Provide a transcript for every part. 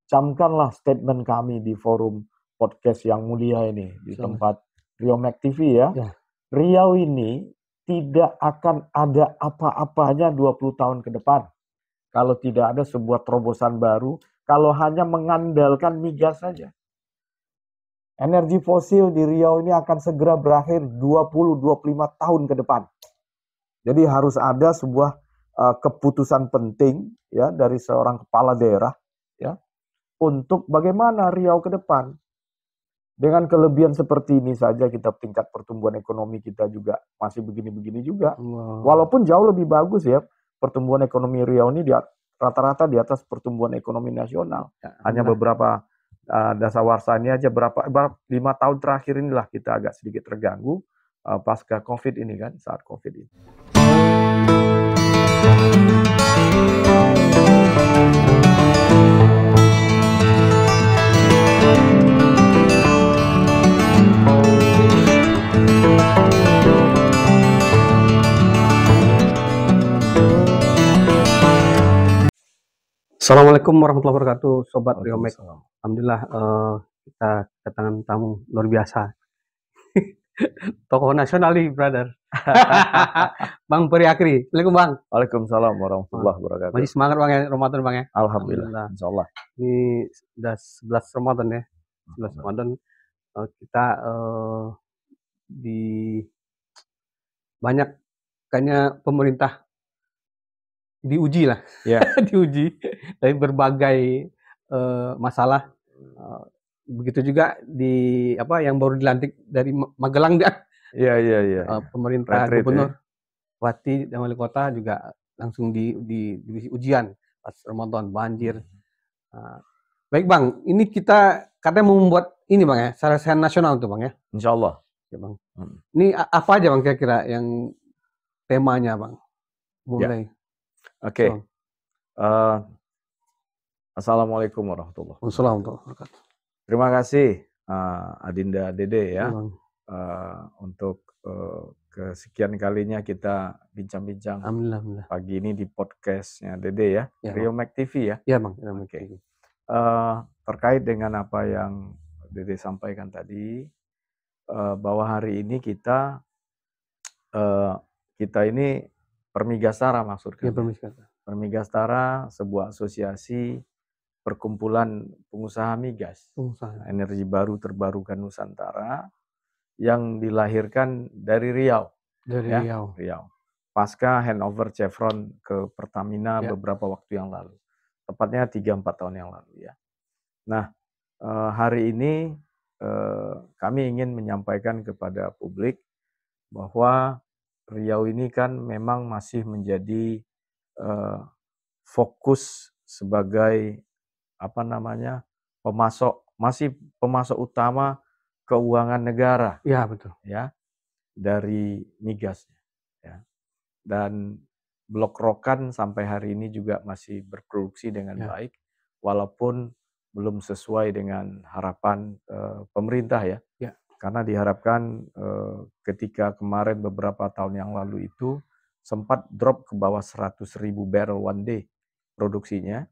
camkanlah statement kami di forum podcast yang mulia ini, di tempat Riau Mac TV ya. Riau ini tidak akan ada apa-apanya 20 tahun ke depan kalau tidak ada sebuah terobosan baru, kalau hanya mengandalkan migas saja. Energi fosil di Riau ini akan segera berakhir 20-25 tahun ke depan. Jadi harus ada sebuah keputusan penting ya dari seorang kepala daerah ya untuk bagaimana Riau ke depan. Dengan kelebihan seperti ini saja kita tingkat pertumbuhan ekonomi kita juga masih begini-begini juga. Walaupun jauh lebih bagus ya pertumbuhan ekonomi Riau ini rata-rata di atas pertumbuhan ekonomi nasional. Hanya beberapa dasawarsanya aja 5 tahun terakhir inilah kita agak sedikit terganggu pasca COVID ini kan, saat COVID ini. Assalamualaikum warahmatullahi wabarakatuh, Sobat Riau Mac. Alhamdulillah kita kedatangan tamu luar biasa. Tokoh nasional nih, brother. Bang Peri Akri. Assalamualaikum, Bang. Waalaikumsalam warahmatullahi wabarakatuh. Masih semangat, Bang, ya, Ramadan, Bang, ya? Alhamdulillah. Insyaallah. Ini udah 11 Ramadan ya. 11 Ramadan kita di banyak kayaknya pemerintah diuji lah, diuji dari berbagai masalah. Begitu juga di yang baru dilantik dari Magelang pemerintah gubernur, Wati dan wali kota juga langsung di ujian pas Ramadan banjir. Baik Bang, ini kita katanya mau membuat ini Bang ya, sarasehan nasional tuh Bang ya. Insyaallah. Ya, Bang. Ini apa aja Bang kira-kira yang temanya Bang? Mulai. Oke. Assalamualaikum warahmatullahi wabarakatuh. Terima kasih Adinda Dede ya, untuk kesekian kalinya kita bincang-bincang pagi ini di podcastnya Dede ya, Riau Mac TV ya. Iya Bang. Oke. Terkait dengan apa yang Dede sampaikan tadi, bahwa hari ini kita ini Permigastara maksudnya. Permigastara sebuah asosiasi perkumpulan pengusaha migas, energi baru terbarukan Nusantara yang dilahirkan dari Riau. Riau. Pasca handover Chevron ke Pertamina beberapa waktu yang lalu. Tepatnya 3-4 tahun yang lalu ya. Nah, hari ini kami ingin menyampaikan kepada publik bahwa Riau ini kan memang masih menjadi fokus sebagai pemasok utama keuangan negara. Ya betul. Ya, dari migasnya. Ya. Dan Blok Rokan sampai hari ini juga masih berproduksi dengan baik, walaupun belum sesuai dengan harapan pemerintah ya. Karena diharapkan ketika kemarin beberapa tahun yang lalu itu sempat drop ke bawah 100.000 barrel one day produksinya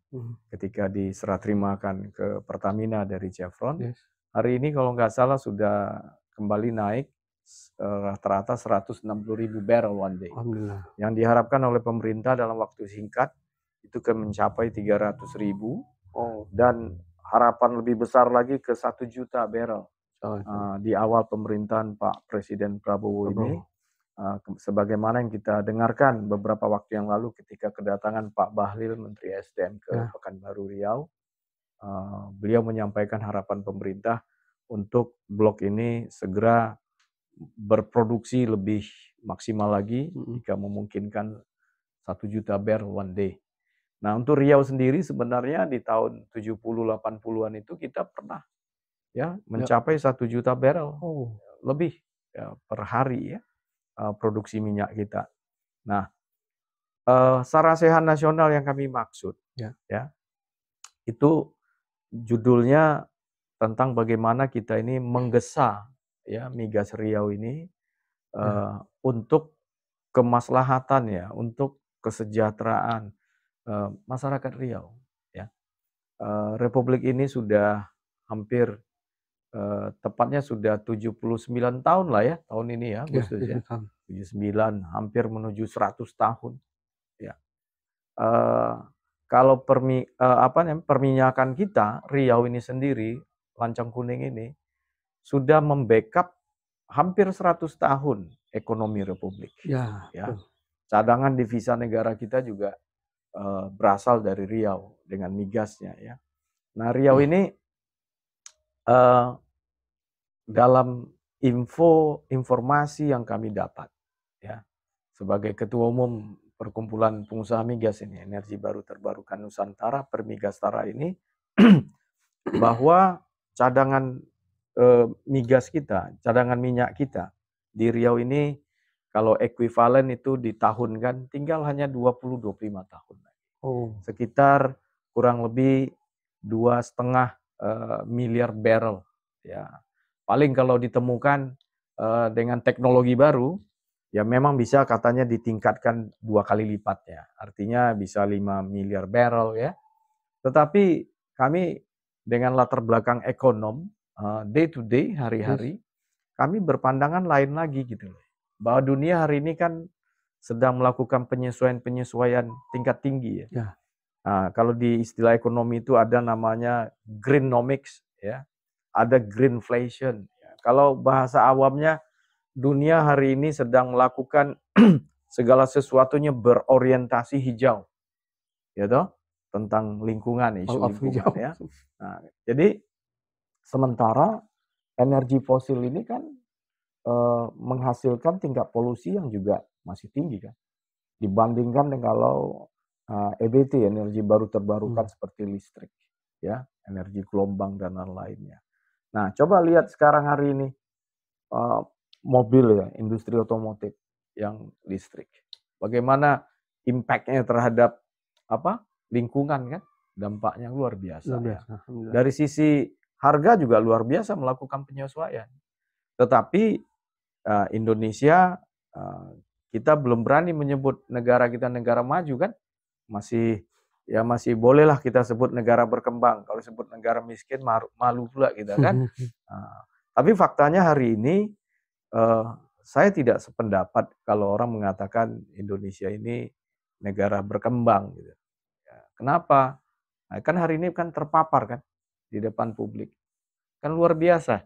ketika diserah terimakan ke Pertamina dari Chevron. Hari ini kalau nggak salah sudah kembali naik rata-rata 160.000 barrel one day. Yang diharapkan oleh pemerintah dalam waktu singkat itu akan mencapai 300.000 dan harapan lebih besar lagi ke 1 juta barrel. Di awal pemerintahan Pak Presiden Prabowo ini, sebagaimana yang kita dengarkan beberapa waktu yang lalu ketika kedatangan Pak Bahlil Menteri SDM ke Pekanbaru Riau, beliau menyampaikan harapan pemerintah untuk blok ini segera berproduksi lebih maksimal lagi jika memungkinkan 1 juta barrel one day. Nah, untuk Riau sendiri sebenarnya di tahun 70-80-an itu kita pernah mencapai 1 juta barrel lebih per hari ya, produksi minyak kita. Nah, sarasehan nasional yang kami maksud itu judulnya tentang bagaimana kita ini menggesa migas Riau ini untuk kemaslahatan untuk kesejahteraan masyarakat Riau. Republik ini sudah hampir tepatnya sudah 79 tahun lah ya, tahun ini ya, Ya, Agustus ya. 79 tahun. 79, hampir menuju 100 tahun. Ya. Kalau perminyakan kita, Riau ini sendiri, Lancang Kuning ini, sudah membackup hampir 100 tahun ekonomi Republik. Ya, Ya. Cadangan devisa negara kita juga berasal dari Riau dengan migasnya ya. Nah, Riau ini dalam informasi yang kami dapat ya, sebagai Ketua Umum Perkumpulan Pengusaha Migas ini, Energi Baru Terbarukan Nusantara, Permigastara ini, bahwa cadangan migas kita, cadangan minyak kita di Riau ini, kalau ekuivalen itu ditahunkan tinggal hanya 20-25 tahun lagi. Sekitar kurang lebih 2,5 miliar barrel ya. Paling kalau ditemukan dengan teknologi baru, ya memang bisa katanya ditingkatkan 2 kali lipatnya. Artinya bisa 5 miliar barrel ya. Tetapi kami dengan latar belakang ekonom, day to day, hari-hari, kami berpandangan lain lagi gitu loh. Bahwa dunia hari ini kan sedang melakukan penyesuaian-penyesuaian tingkat tinggi ya. Nah, kalau di istilah ekonomi itu ada namanya greennomics ya. Ada greenflation. Kalau bahasa awamnya, dunia hari ini sedang melakukan segala sesuatunya berorientasi hijau, ya toh, tentang lingkungan, isu lingkungan ya. Nah, jadi sementara energi fosil ini kan menghasilkan tingkat polusi yang juga masih tinggi kan, dibandingkan dengan kalau EBT, energi baru terbarukan seperti listrik, ya, energi gelombang dan lain-lainnya. Nah, coba lihat sekarang hari ini mobil ya, industri otomotif yang listrik. Bagaimana impact-nya terhadap lingkungan kan? Dampaknya luar biasa. Ya. Dari sisi harga juga luar biasa melakukan penyesuaian. Tetapi Indonesia, kita belum berani menyebut negara kita negara maju kan? Masih bolehlah kita sebut negara berkembang. Kalau sebut negara miskin malu pula kita kan. Tapi faktanya hari ini saya tidak sependapat kalau orang mengatakan Indonesia ini negara berkembang gitu. Ya, kenapa? Nah, kan hari ini kan terpapar kan di depan publik. Kan luar biasa.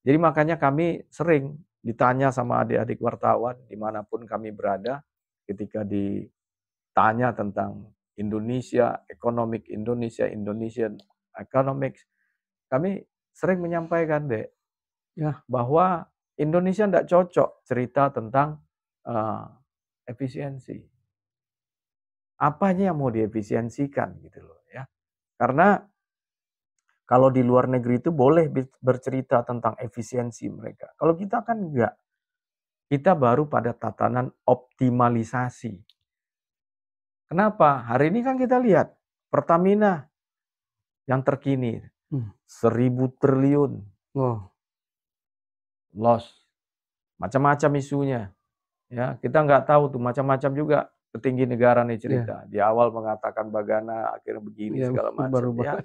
Jadi makanya kami sering ditanya sama adik-adik wartawan dimanapun kami berada, ketika ditanya tentang Indonesia, Indonesian economics, kami sering menyampaikan bahwa Indonesia tidak cocok cerita tentang efisiensi. Apanya yang mau diefisiensikan gitu loh ya. Karena kalau di luar negeri itu boleh bercerita tentang efisiensi mereka. Kalau kita kan enggak. Kita baru pada tatanan optimalisasi. Kenapa? Hari ini kan kita lihat Pertamina yang terkini 1.000 triliun loss, macam-macam isunya. Ya, kita nggak tahu tuh macam-macam juga petinggi negara nih cerita. Di awal mengatakan Bagana, akhirnya begini segala macam. Ya.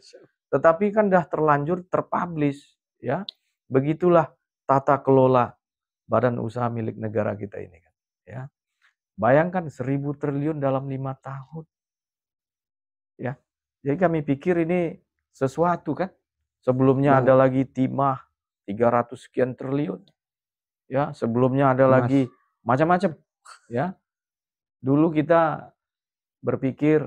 Tetapi kan dah terlanjur terpublish. Ya, begitulah tata kelola badan usaha milik negara kita ini kan. Ya. Bayangkan 1.000 triliun dalam 5 tahun. Ya. Jadi kami pikir ini sesuatu kan. Sebelumnya ada lagi timah 300 sekian triliun. Ya, sebelumnya ada lagi macam-macam. Ya. Dulu kita berpikir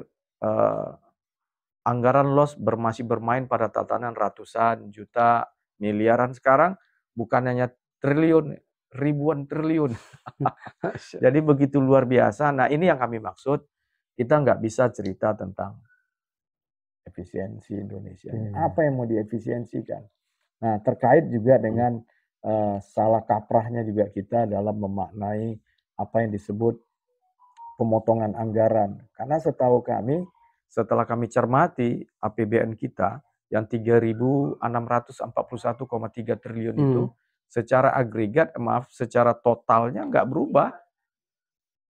anggaran loss masih bermain pada tatanan ratusan juta, miliaran. Sekarang bukan hanya triliun, ribuan triliun. Jadi begitu luar biasa. Nah, ini yang kami maksud. Kita nggak bisa cerita tentang efisiensi Indonesia. Apa yang mau diefisiensikan? Nah, terkait juga dengan salah kaprahnya juga kita dalam memaknai apa yang disebut pemotongan anggaran. Karena setahu kami, setelah kami cermati APBN kita yang 3.641,3 triliun itu, secara agregat, secara totalnya nggak berubah.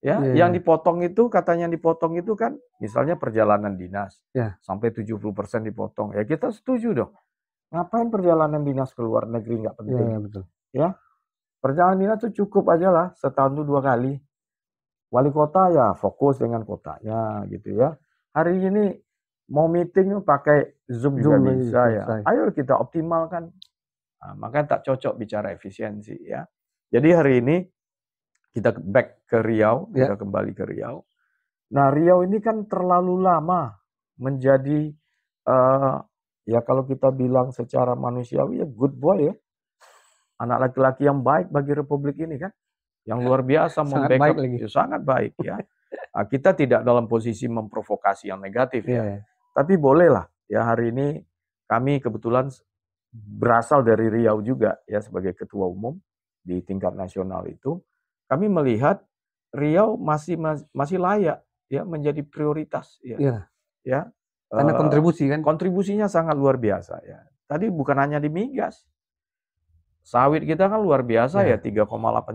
Ya, yang dipotong itu katanya dipotong itu kan misalnya perjalanan dinas. Sampai 70% dipotong. Ya kita setuju dong. Ngapain perjalanan dinas ke luar negeri nggak penting. Betul. Ya. Perjalanan dinas itu cukup aja lah setahun itu 2 kali. Wali kota ya fokus dengan kotanya gitu ya. Hari ini mau meeting pakai Zoom juga bisa ya. Ayo kita optimalkan. Nah, makanya tak cocok bicara efisiensi ya. Jadi hari ini kita back ke Riau, kita kembali ke Riau. Nah, Riau ini kan terlalu lama menjadi ya kalau kita bilang secara manusiawi ya good boy ya. Anak laki-laki yang baik bagi Republik ini kan. Yang luar biasa membackup, ya, sangat baik ya. Nah, kita tidak dalam posisi memprovokasi yang negatif ya. Tapi bolehlah ya hari ini kami kebetulan berasal dari Riau juga ya sebagai ketua umum di tingkat nasional itu. Kami melihat Riau masih layak ya menjadi prioritas ya. Ya. Karena kontribusi kan? Kontribusinya sangat luar biasa ya. Tadi bukan hanya di migas. Sawit kita kan luar biasa ya 3,8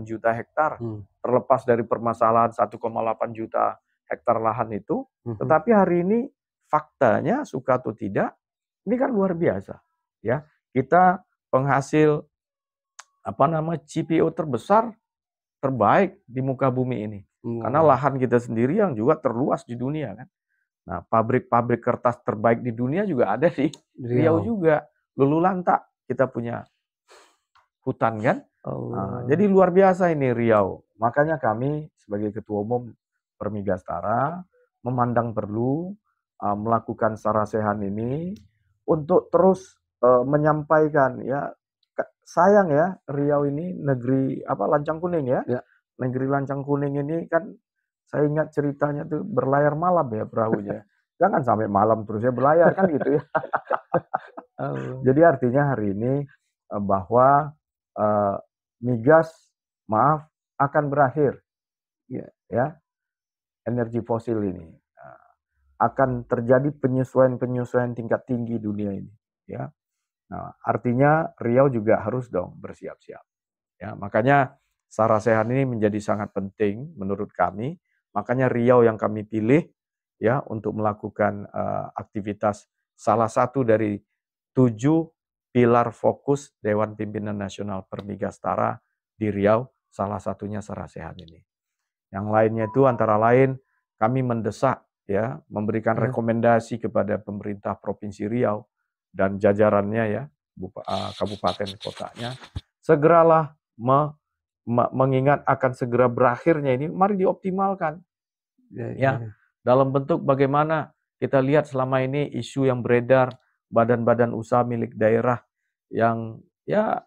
juta hektar. Terlepas dari permasalahan 1,8 juta hektar lahan itu, tetapi hari ini faktanya suka atau tidak, ini kan luar biasa ya. Kita penghasil CPO terbesar terbaik di muka bumi ini. Karena lahan kita sendiri yang juga terluas di dunia kan. Nah, pabrik-pabrik kertas terbaik di dunia juga ada di Riau juga. Lulu Lantak kita punya hutan kan. Nah, jadi luar biasa ini Riau. Makanya kami sebagai ketua umum Permigastara memandang perlu melakukan sarasehan ini untuk terus menyampaikan ya. Sayang ya Riau ini negeri lancang kuning ya. Negeri lancang kuning ini kan saya ingat ceritanya tuh berlayar malam ya perahunya. Jangan sampai malam terus ya berlayar kan gitu ya. Jadi artinya hari ini bahwa migas akan berakhir ya. Energi fosil ini akan terjadi penyesuaian tingkat tinggi dunia ini ya. Nah, artinya Riau juga harus dong bersiap-siap. Ya, makanya sarasehan ini menjadi sangat penting menurut kami. Makanya Riau yang kami pilih ya untuk melakukan aktivitas salah satu dari 7 pilar fokus Dewan Pimpinan Nasional Permigastara di Riau, salah satunya sarasehan ini. Yang lainnya itu antara lain kami mendesak ya, memberikan rekomendasi kepada pemerintah Provinsi Riau dan jajarannya ya, kabupaten kotanya, segeralah mengingat akan segera berakhirnya ini, mari dioptimalkan. Ya, dalam bentuk bagaimana kita lihat selama ini isu yang beredar badan-badan usaha milik daerah yang ya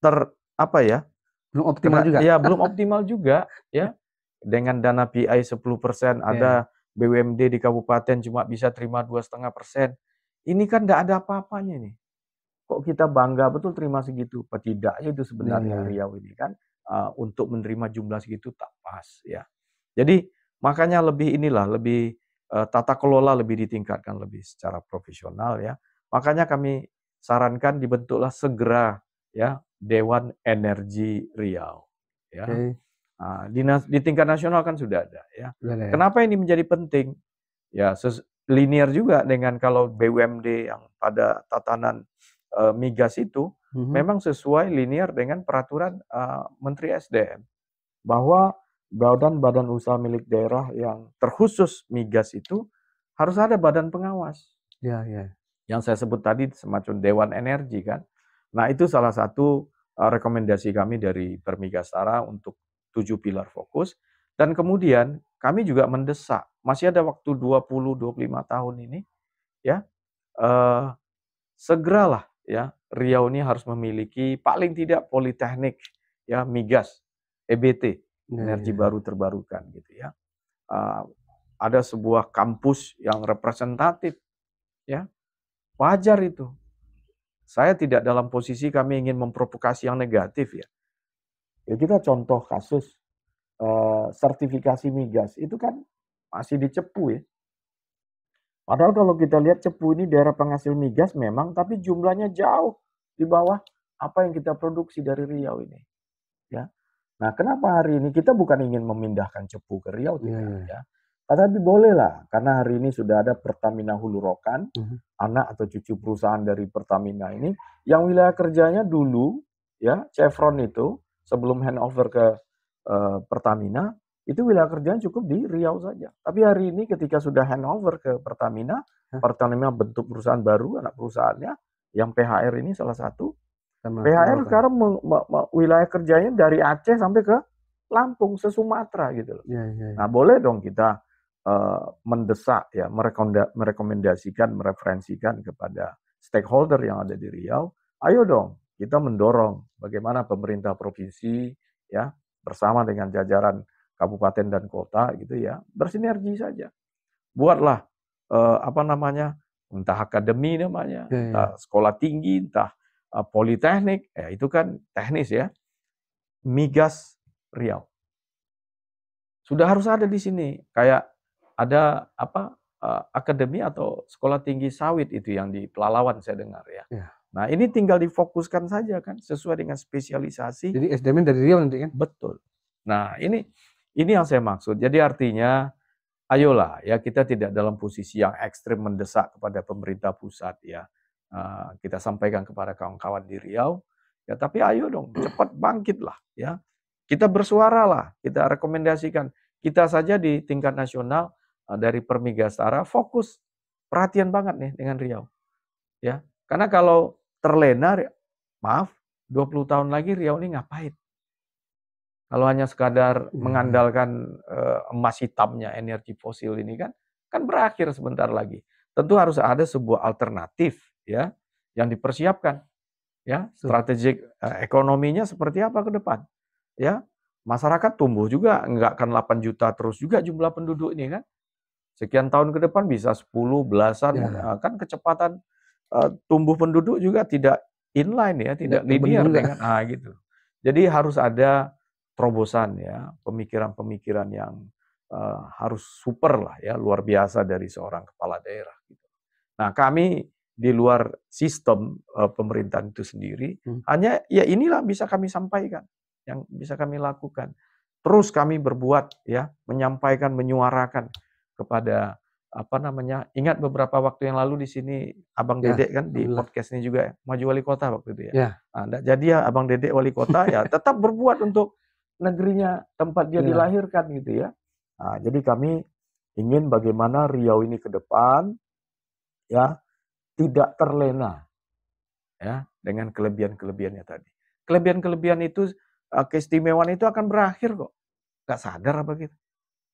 belum optimal juga. Ya, belum optimal juga ya. Dengan dana PI 10%, ada BUMD di kabupaten cuma bisa terima 2,5%. Ini kan tidak ada apa-apanya nih. Kok kita bangga betul terima segitu? Tidaknya itu sebenarnya Riau ini kan untuk menerima jumlah segitu tak pas ya. Jadi makanya lebih tata kelola lebih ditingkatkan lebih secara profesional ya. Makanya kami sarankan dibentuklah segera ya Dewan Energi Riau ya. Nah, di tingkat nasional kan sudah ada ya. Kenapa ini menjadi penting? Ya linear juga dengan kalau BUMD yang pada tatanan migas itu memang sesuai linear dengan peraturan Menteri SDM bahwa badan usaha milik daerah yang terkhusus migas itu harus ada badan pengawas. Yang saya sebut tadi semacam Dewan Energi kan. Nah, itu salah satu rekomendasi kami dari Permigastara untuk 7 pilar fokus. Dan kemudian kami juga mendesak, masih ada waktu 20-25 tahun ini, ya segeralah ya Riau ini harus memiliki paling tidak politeknik ya migas, EBT, energi baru terbarukan gitu ya. Ada sebuah kampus yang representatif ya, wajar itu. Saya tidak dalam posisi kami ingin memprovokasi yang negatif ya. Ya kita contoh kasus sertifikasi migas itu kan masih di Cepu ya. Padahal kalau kita lihat Cepu ini daerah penghasil migas memang, tapi jumlahnya jauh di bawah apa yang kita produksi dari Riau ini. Ya. Nah, kenapa hari ini kita bukan ingin memindahkan Cepu ke Riau, Iya, tidak, iya. ya. Tetapi bolehlah, karena hari ini sudah ada Pertamina Hulu Rokan, Mhm. anak atau cucu perusahaan dari Pertamina ini, yang wilayah kerjanya dulu, ya, Chevron itu, sebelum handover ke Pertamina, itu wilayah kerjanya cukup di Riau saja. Tapi hari ini ketika sudah handover ke Pertamina, Hah? Pertamina bentuk perusahaan baru, anak perusahaannya, yang PHR ini salah satu. Sama PHR Rokan. sekarang wilayah kerjanya dari Aceh sampai ke Lampung, se-Sumatera gitu loh. Iya, iya, iya. Nah, boleh dong kita mendesak ya, merekomendasikan, mereferensikan kepada stakeholder yang ada di Riau. Ayo dong, kita mendorong bagaimana pemerintah provinsi ya bersama dengan jajaran kabupaten dan kota gitu ya, bersinergi saja. Buatlah apa namanya? Entah akademi namanya, Iya, iya. entah sekolah tinggi, entah politeknik, ya itu kan teknis ya. Migas Riau. Sudah harus ada di sini. Kayak ada apa akademi atau sekolah tinggi sawit itu yang di Pelalawan saya dengar ya. Iya. Nah, ini tinggal difokuskan saja kan sesuai dengan spesialisasi. Jadi SDM dari Riau nanti kan? Betul. Nah, ini yang saya maksud. Jadi artinya ayolah ya, kita tidak dalam posisi yang ekstrim mendesak kepada pemerintah pusat ya. Kita sampaikan kepada kawan-kawan di Riau, ya tapi ayo dong cepat bangkitlah ya. Kita bersuaralah, kita rekomendasikan. Kita saja di tingkat nasional dari Permigastara fokus perhatian banget nih dengan Riau ya. Karena kalau terlena, maaf, 20 tahun lagi Riau ini ngapain? Kalau hanya sekadar Iya, iya. mengandalkan emas hitamnya energi fosil ini kan berakhir sebentar lagi. Tentu harus ada sebuah alternatif ya yang dipersiapkan ya, Betul. strategik ekonominya seperti apa ke depan ya. Masyarakat tumbuh juga, nggak akan 8 juta terus juga jumlah penduduk ini kan. Sekian tahun ke depan bisa 10 belasan Ya, kan kecepatan tumbuh penduduk juga tidak inline ya, tidak tidak linear bendung dengan gitu. Jadi harus ada terobosan ya, pemikiran-pemikiran yang harus super lah ya, luar biasa dari seorang kepala daerah gitu. Nah, kami di luar sistem pemerintahan itu sendiri, hanya ya inilah bisa kami sampaikan, yang bisa kami lakukan. Terus kami berbuat ya, menyampaikan, menyuarakan kepada apa namanya, ingat beberapa waktu yang lalu di sini Abang Ya, Dedek kan di alhamdulillah. podcast ini juga ya, maju wali kota waktu itu ya. Ya, Nggak jadi ya Abang Dedek wali kota ya tetap berbuat untuk negerinya tempat dia ya. dilahirkan gitu ya. Nah, jadi kami ingin bagaimana Riau ini ke depan ya tidak terlena ya dengan kelebihan-kelebihannya tadi. Kelebihan-kelebihan itu keistimewaan itu akan berakhir kok. Nggak sadar apa gitu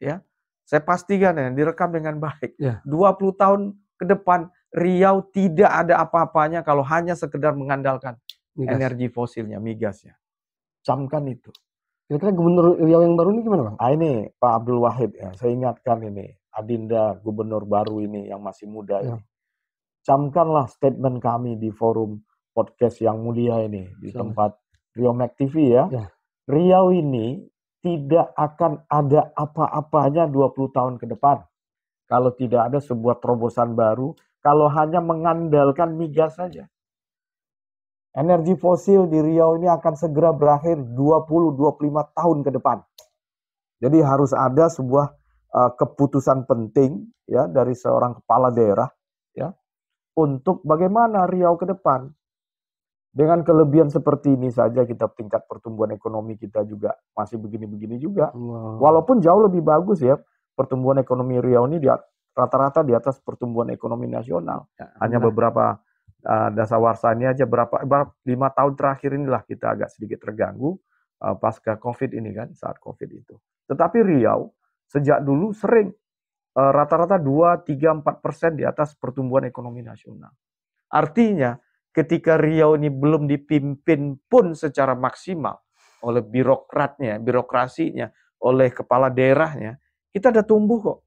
ya. Saya pastikan ya direkam dengan baik. Ya. 20 tahun ke depan Riau tidak ada apa-apanya kalau hanya sekedar mengandalkan Migas. energi fosilnya, migasnya. Camkan itu. Kira-kira Gubernur Riau yang baru ini gimana, Bang? Ini Pak Abdul Wahid ya, saya ingatkan ini, Adinda Gubernur baru ini yang masih muda Ya. ini. Camkanlah statement kami di forum podcast yang mulia ini, di tempat Riau Mac TV ya. Ya. Riau ini tidak akan ada apa-apanya 20 tahun ke depan. Kalau tidak ada sebuah terobosan baru, kalau hanya mengandalkan migas saja. Energi fosil di Riau ini akan segera berakhir 20-25 tahun ke depan. Jadi harus ada sebuah keputusan penting ya dari seorang kepala daerah ya untuk bagaimana Riau ke depan. Dengan kelebihan seperti ini saja kita tingkat pertumbuhan ekonomi kita juga masih begini-begini juga. Wow. Walaupun jauh lebih bagus ya pertumbuhan ekonomi Riau ini rata-rata di atas pertumbuhan ekonomi nasional. Ya, hanya beberapa dasawarsa ini aja 5 tahun terakhir inilah kita agak sedikit terganggu pasca COVID ini kan, saat COVID itu. Tetapi Riau sejak dulu sering rata-rata 2, 3, 4% di atas pertumbuhan ekonomi nasional. Artinya ketika Riau ini belum dipimpin pun secara maksimal oleh birokratnya, birokrasinya, oleh kepala daerahnya, kita udah tumbuh kok.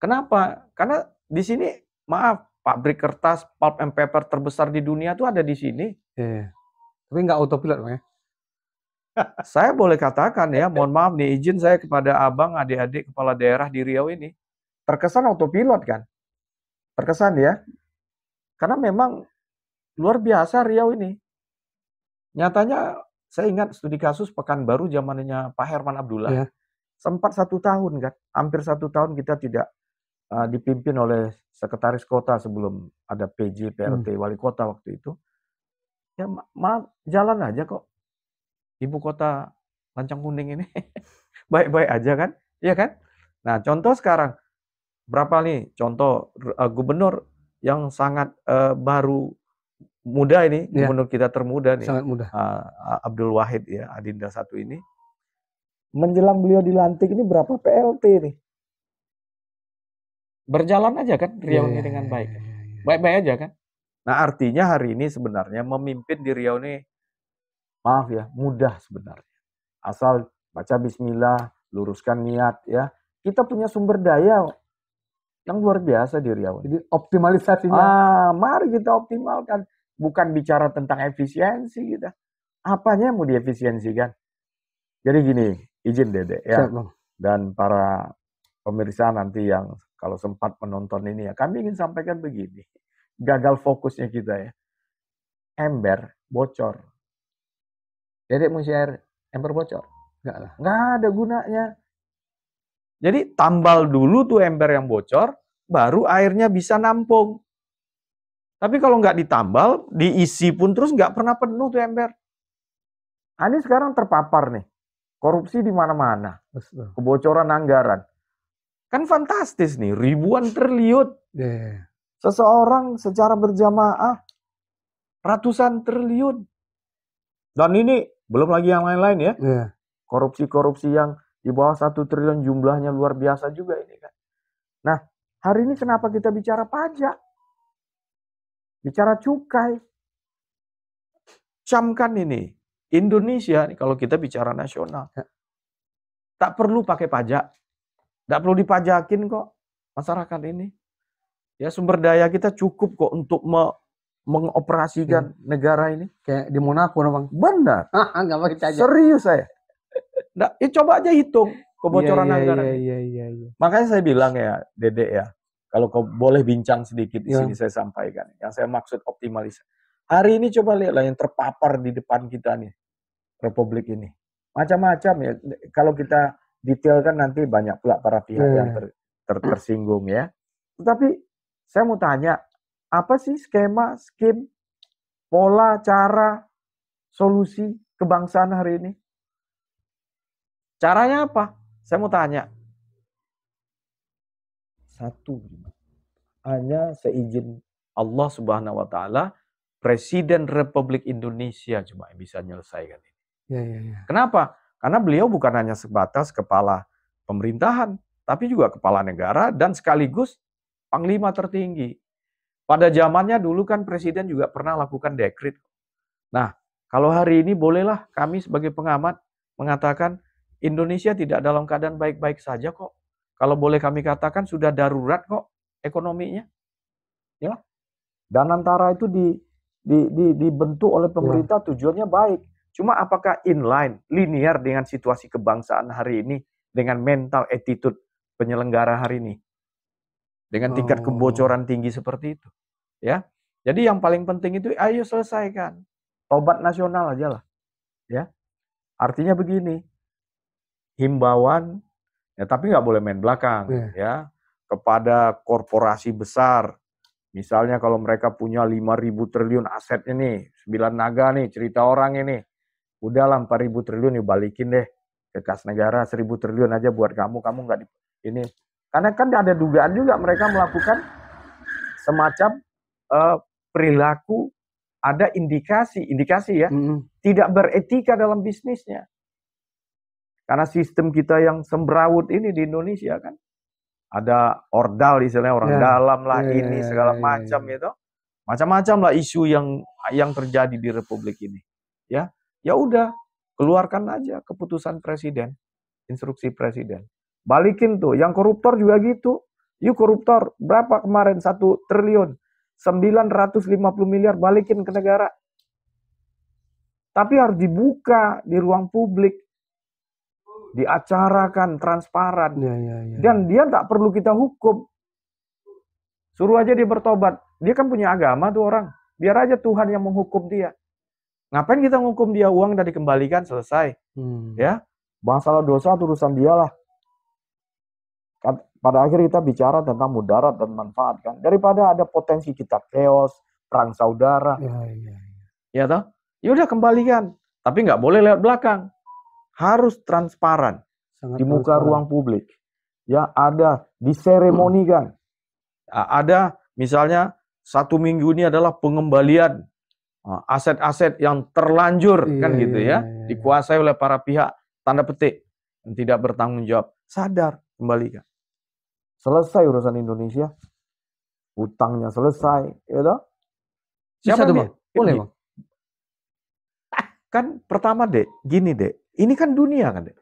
Kenapa? Karena di sini, maaf, pabrik kertas, pulp and paper terbesar di dunia itu ada di sini. Ya. Tapi nggak autopilot, Bang ya? Saya boleh katakan ya, mohon maaf nih, izin saya kepada abang, adik-adik kepala daerah di Riau ini. Terkesan autopilot kan? Terkesan ya. Karena memang luar biasa Riau ini. Nyatanya saya ingat studi kasus Pekanbaru zamannya Pak Herman Abdullah. Ya. Sempat 1 tahun kan, hampir 1 tahun kita tidak dipimpin oleh sekretaris kota sebelum ada PJ, PLT, wali kota waktu itu. Ya maaf, jalan aja kok. Ibu kota Lancang Kuning ini baik-baik aja kan, iya kan? Nah contoh sekarang, berapa nih contoh gubernur yang sangat baru, muda ini, Ya, gubernur kita termuda nih, sangat mudah. Abdul Wahid ya, Adinda 1 ini. Menjelang beliau dilantik ini berapa PLT nih? Berjalan aja kan Riau ini dengan baik. Baik-baik aja kan? Nah artinya hari ini sebenarnya memimpin di Riau ini, maaf ya, mudah sebenarnya. Asal baca bismillah, luruskan niat ya. Kita punya sumber daya yang luar biasa di Riau. Jadi optimalisasinya. Mari kita optimalkan. Bukan bicara tentang efisiensi kita. Apanya yang mau diefisiensikan? Jadi gini, izin Dede ya. Siap, Bang. Dan para pemirsa nanti yang kalau sempat menonton ini ya, kami ingin sampaikan begini. Gagal fokusnya kita ya. Ember bocor. Dedek mau share ember bocor? Enggak lah. Nggak ada gunanya. Jadi tambal dulu tuh ember yang bocor, baru airnya bisa nampung. Tapi kalau nggak ditambal, diisi pun terus nggak pernah penuh tuh ember. Nah, ini sekarang terpapar nih. Korupsi di mana-mana. Kebocoran anggaran. Kan fantastis nih, ribuan triliun. Seseorang secara berjamaah, ratusan triliun. Dan ini belum lagi yang lain-lain ya. Korupsi-korupsi yang di bawah 1 triliun jumlahnya luar biasa juga ini kan. Nah, hari ini kenapa kita bicara pajak? Bicara cukai. Camkan ini. Indonesia, kalau kita bicara nasional, tak perlu pakai pajak. Tak perlu dipajakin kok masyarakat ini. Ya sumber daya kita cukup kok untuk mengoperasikan negara ini. Kayak di Monaco, Bang. Benar. Nggak pakai pajak. Serius saya. Nah, coba aja hitung kebocoran anggaran. Makanya saya bilang ya, Dedek ya, kalau kau boleh bincang sedikit di sini saya sampaikan. Yang saya maksud optimalisasi. Hari ini coba lihatlah yang terpapar di depan kita nih, Republik ini. Macam-macam ya. Kalau kita detailkan nanti banyak pula para pihak yang tersinggung ya. Tetapi saya mau tanya, apa sih skema, skim, pola, cara, solusi kebangsaan hari ini? Caranya apa? Saya mau tanya. 1, hanya seizin Allah Subhanahu wa Ta'ala, Presiden Republik Indonesia cuma yang bisa menyelesaikan ini. Kenapa? Karena beliau bukan hanya sebatas kepala pemerintahan, tapi juga kepala negara dan sekaligus panglima tertinggi. Pada zamannya dulu kan presiden juga pernah lakukan dekret. Nah, kalau hari ini bolehlah kami sebagai pengamat mengatakan Indonesia tidak dalam keadaan baik-baik saja kok. Kalau boleh kami katakan sudah darurat kok ekonominya. Ya. Dan antara itu dibentuk oleh pemerintah tujuannya baik. Cuma apakah inline, linear dengan situasi kebangsaan hari ini, dengan mental attitude penyelenggara hari ini, dengan tingkat kebocoran tinggi seperti itu, ya. Jadi yang paling penting itu, ayo selesaikan, tobat nasional aja lah, ya. Artinya begini, himbauan, ya tapi nggak boleh main belakang, ya, kepada korporasi besar. Misalnya kalau mereka punya 5.000 triliun asetnya nih, 9 naga nih, cerita orang ini. Udahlah 4.000 triliun dibalikin deh ke kas negara, 1.000 triliun aja buat kamu nggak ini. Karena kan ada dugaan juga mereka melakukan semacam perilaku, ada indikasi ya, tidak beretika dalam bisnisnya. Karena sistem kita yang semberawut ini di Indonesia kan, ada ordal istilahnya orang dalam lah ini segala macam itu, macam-macam lah isu yang terjadi di Republik ini, ya. Ya udah, keluarkan aja keputusan presiden, instruksi presiden. Balikin tuh, yang koruptor juga gitu. Yuk koruptor, berapa kemarin 1 triliun? 950 miliar balikin ke negara. Tapi harus dibuka di ruang publik. Diacarakan, transparan. Dan dia tak perlu kita hukum. Suruh aja dia bertobat. Dia kan punya agama tuh orang. Biar aja Tuhan yang menghukum dia. Ngapain kita ngukum dia, uang udah dikembalikan, selesai. Ya, masalah dosa itu urusan dia lah. Pada akhir kita bicara tentang mudarat dan manfaat kan. Daripada ada potensi kita chaos, perang saudara. Ya toh? Ya udah kembalikan. Tapi nggak boleh lewat belakang. Harus transparan. Sangat di muka ruang publik. Ya, ada diseremonikan. Ada misalnya 1 minggu ini adalah pengembalian aset-aset yang terlanjur kan gitu ya. Dikuasai oleh para pihak tanda petik yang tidak bertanggung jawab. Sadar, kembalikan. Selesai urusan Indonesia. Hutangnya selesai, ya toh? Siapa tuh, Bang? Boleh, Bang? Kan pertama, Dek, gini, Dek. Ini kan dunia kan, Dek.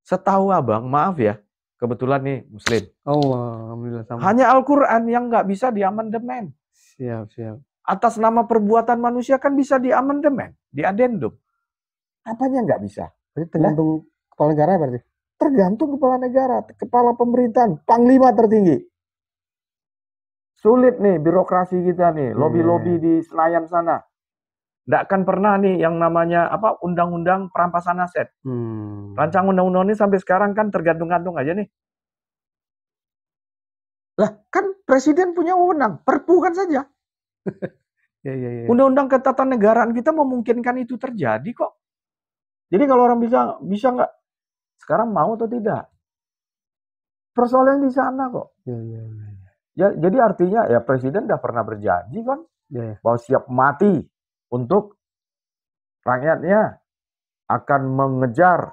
Setahu Abang, maaf ya, kebetulan nih Muslim. Alhamdulillah sama. Hanya Al-Quran yang nggak bisa diamandemen. Siap. Atas nama perbuatan manusia kan bisa diamandemen, diadendum. Apanya nggak bisa? Berarti tergantung kepala negara berarti? Tergantung kepala negara, kepala pemerintahan, panglima tertinggi. Sulit nih birokrasi kita nih, lobby-lobby di Senayan sana. Nggak akan pernah nih yang namanya undang-undang perampasan aset. Rancangan undang-undang ini sampai sekarang kan tergantung-gantung aja nih. Lah kan presiden punya wewenang, perpu kan saja. Undang-undang ketatanegaraan kita memungkinkan itu terjadi kok. Jadi kalau orang bisa nggak sekarang mau atau tidak? Persoalan di sana kok. Ya, jadi artinya ya presiden udah pernah berjanji kan bahwa siap mati untuk rakyatnya, akan mengejar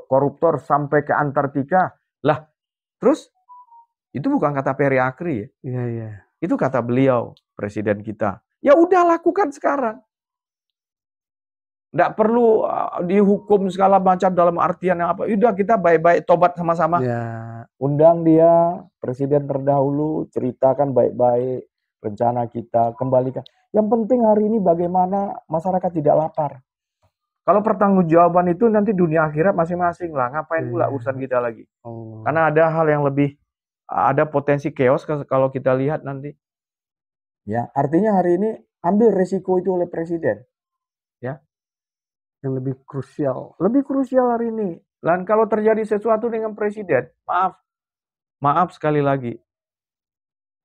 koruptor sampai ke Antartika. Lah, terus itu bukan kata Peri Akri ya. Itu kata beliau, presiden kita. Ya udah lakukan sekarang. Nggak perlu dihukum segala macam dalam artian yang apa. Udah kita baik-baik tobat sama-sama. Undang dia, presiden terdahulu, ceritakan baik-baik rencana kita, kembalikan. Yang penting hari ini bagaimana masyarakat tidak lapar. Kalau pertanggungjawaban itu nanti dunia akhirat masing-masing lah. Ngapain pula urusan kita lagi. Karena ada hal yang lebih, ada potensi chaos kalau kita lihat nanti. Ya, artinya hari ini ambil resiko itu oleh presiden. Ya. Yang lebih krusial. Lebih krusial hari ini. Dan kalau terjadi sesuatu dengan presiden, maaf sekali lagi.